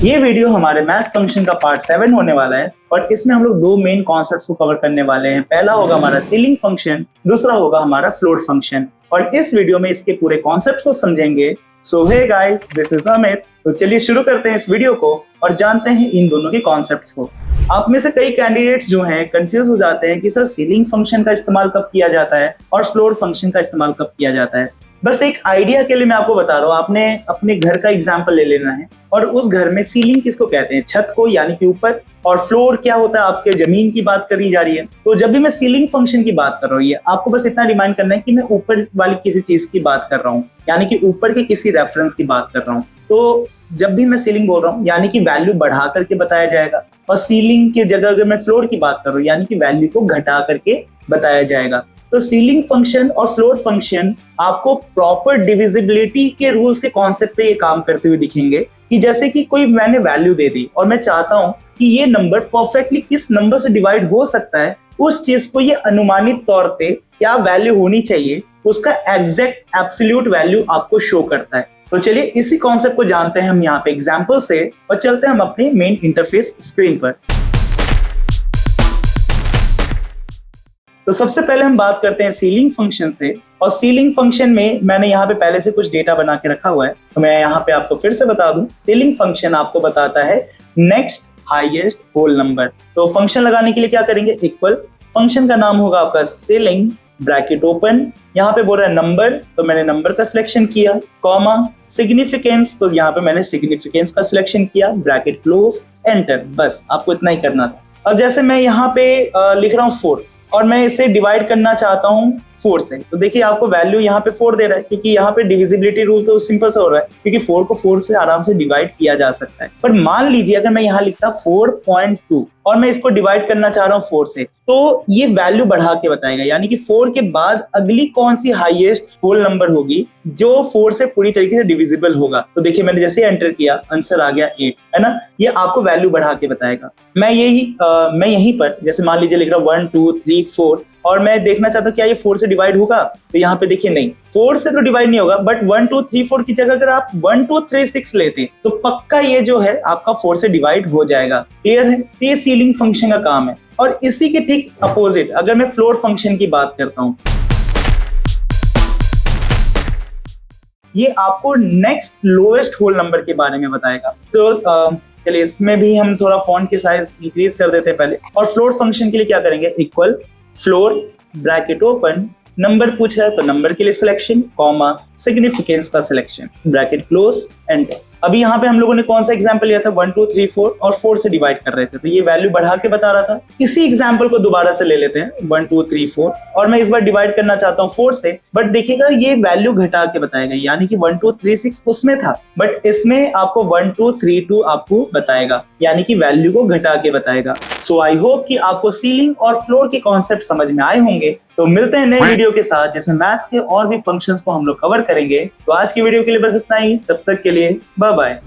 ये वीडियो हमारे math function का पार्ट 7 होने वाला है और इसमें हम लोग दो मेन कॉन्सेप्ट्स को कवर करने वाले हैं। पहला होगा हमारा सीलिंग फंक्शन, दूसरा होगा हमारा फ्लोट फंक्शन। और इस वीडियो में इसके पूरे कॉन्सेप्ट को समझेंगे। So hey guys, this is Amit. तो चलिए शुरू करते हैं इस वीडियो को और जानते हैं इन दोनों के कॉन्सेप्ट्स को। आप में से कई कैंडिडेट्स जो हैं कंफ्यूज हो जाते हैं कि सर सीलिंग फंक्शन का इस्तेमाल कब किया जाता है और फ्लोट फंक्शन का इस्तेमाल कब किया जाता है। बस एक आइडिया के लिए मैं आपको बता रहा हूँ, आपने अपने घर का एग्जाम्पल ले लेना है और उस घर में सीलिंग किसको कहते हैं, छत को यानी कि ऊपर, और फ्लोर क्या होता है, आपके जमीन की बात करी जा रही है। तो जब भी मैं सीलिंग फंक्शन की बात कर रहा हूँ, आपको बस इतना रिमाइंड करना है कि मैं ऊपर वाली किसी चीज की बात कर रहा हूँ, यानी कि ऊपर के किसी रेफरेंस की बात कर रहा हूँ। तो जब भी मैं सीलिंग बोल रहा हूँ यानी कि वैल्यू बढ़ा करके बताया जाएगा, और सीलिंग की जगह अगर मैं फ्लोर की बात कर रहा हूँ यानी कि वैल्यू को घटा करके बताया जाएगा। तो सीलिंग फंक्शन और फ्लोर फंक्शन आपको प्रॉपर डिविजिबिलिटी के रूल्स के कॉन्सेप्ट पे ये काम करते हुए दिखेंगे कि जैसे कि कोई मैंने वैल्यू दे दी और मैं चाहता हूं कि ये नंबर परफेक्टली किस नंबर से डिवाइड हो सकता है, उस चीज को ये अनुमानित तौर पे क्या वैल्यू होनी चाहिए उसका एग्जैक्ट एब्सोल्यूट वैल्यू आपको शो करता है। तो चलिए इसी कॉन्सेप्ट को जानते हैं हम यहाँ पे एग्जाम्पल से और चलते हैं हम अपने मेन इंटरफेस स्क्रीन पर। तो सबसे पहले हम बात करते हैं सीलिंग फंक्शन से, और सीलिंग फंक्शन में मैंने यहाँ पे पहले से कुछ डेटा बना के रखा हुआ है, तो मैं यहाँ पे आपको फिर से बता दूं। सीलिंग फंक्शन आपको बताता है नेक्स्ट हाईएस्ट होल नंबर। तो फंक्शन लगाने के लिए क्या करेंगे, इक्वल, फंक्शन का नाम होगा आपका सीलिंग, ब्रैकेट ओपन, यहाँ पे बोल रहा है नंबर, तो मैंने नंबर का सिलेक्शन किया, कॉमा, सिग्निफिकेंस, तो यहाँ पे मैंने सिग्निफिकेंस का सिलेक्शन किया, ब्रैकेट क्लोज, एंटर। बस आपको इतना ही करना था। अब जैसे मैं यहाँ पे लिख रहा हूँ 4 और मैं इसे डिवाइड करना चाहता हूँ 4 से, तो देखिए आपको वैल्यू यहाँ पे 4 दे रहा है, क्योंकि यहाँ पे डिविजिबिलिटी रूल तो सिंपल सा हो रहा है, क्योंकि 4 को 4 से आराम से डिवाइड किया जा सकता है। पर मान लीजिए अगर मैं यहाँ लिखता 4.2 और मैं इसको डिवाइड करना चाह रहा हूँ 4 से, तो ये वैल्यू बढ़ा के बताएगा, यानी कि 4 के बाद अगली कौन सी हाईएस्ट होल नंबर होगी जो 4 से पूरी तरीके से डिविजिबल होगा। तो देखिए मैंने जैसे एंटर किया, आंसर आ गया 8, है ना। ये आपको वैल्यू बढ़ा के बताएगा। मैं यहीं पर जैसे मान लीजिए लिख रहा हूँ 1 2 3 4 और मैं देखना चाहता हूँ क्या ये 4 से डिवाइड होगा, तो यहाँ पे देखिए नहीं, 4 से तो डिवाइड नहीं होगा, बट 1 2 3 4 की जगह अगर आप 1 2 3 6 लेते तो पक्का ये जो है आपका 4 से डिवाइड हो जाएगा। क्लियर है। तो ये सीलिंग फंक्शन का काम है। और इसी के ठीक अपोजिट अगर मैं फ्लोर फंक्शन की बात करता हूँ, ये आपको नेक्स्ट लोएस्ट होल नंबर के बारे में बताएगा। तो चलिए इसमें भी हम थोड़ा फॉन्ट की साइज इंक्रीज कर देते हैं पहले। और फ्लोर फंक्शन के लिए क्या करेंगे, equal, floor, bracket open, number पूछ रहा है तो नंबर के लिए सिलेक्शन, कॉमा, सिग्निफिकेंस का सिलेक्शन, ब्रैकेट क्लोज, एंटर। अभी यहाँ पे हम लोगों ने कौन सा एग्जांपल लिया था, 1 2 3 4 और 4 से डिवाइड कर रहे थे, तो ये वैल्यू बढ़ा के बता रहा था। इसी एग्जांपल को दोबारा से ले लेते हैं 1 2 3 4 और मैं इस बार डिवाइड करना चाहता हूँ 4 से, बट देखिएगा ये वैल्यू घटा के बताएगा, यानी कि 1 2 3 6 उसमें था बट इसमें आपको 1 2 3 2 आपको बताएगा, यानी कि वैल्यू को घटा के बताएगा। सो आई होप कि आपको सीलिंग और फ्लोर के कॉन्सेप्ट समझ में आए होंगे। तो मिलते हैं नए वीडियो के साथ जिसमें मैथ्स के और भी फंक्शंस को हम लोग कवर करेंगे। तो आज की वीडियो के लिए बस इतना ही, तब तक के लिए बाय बाय।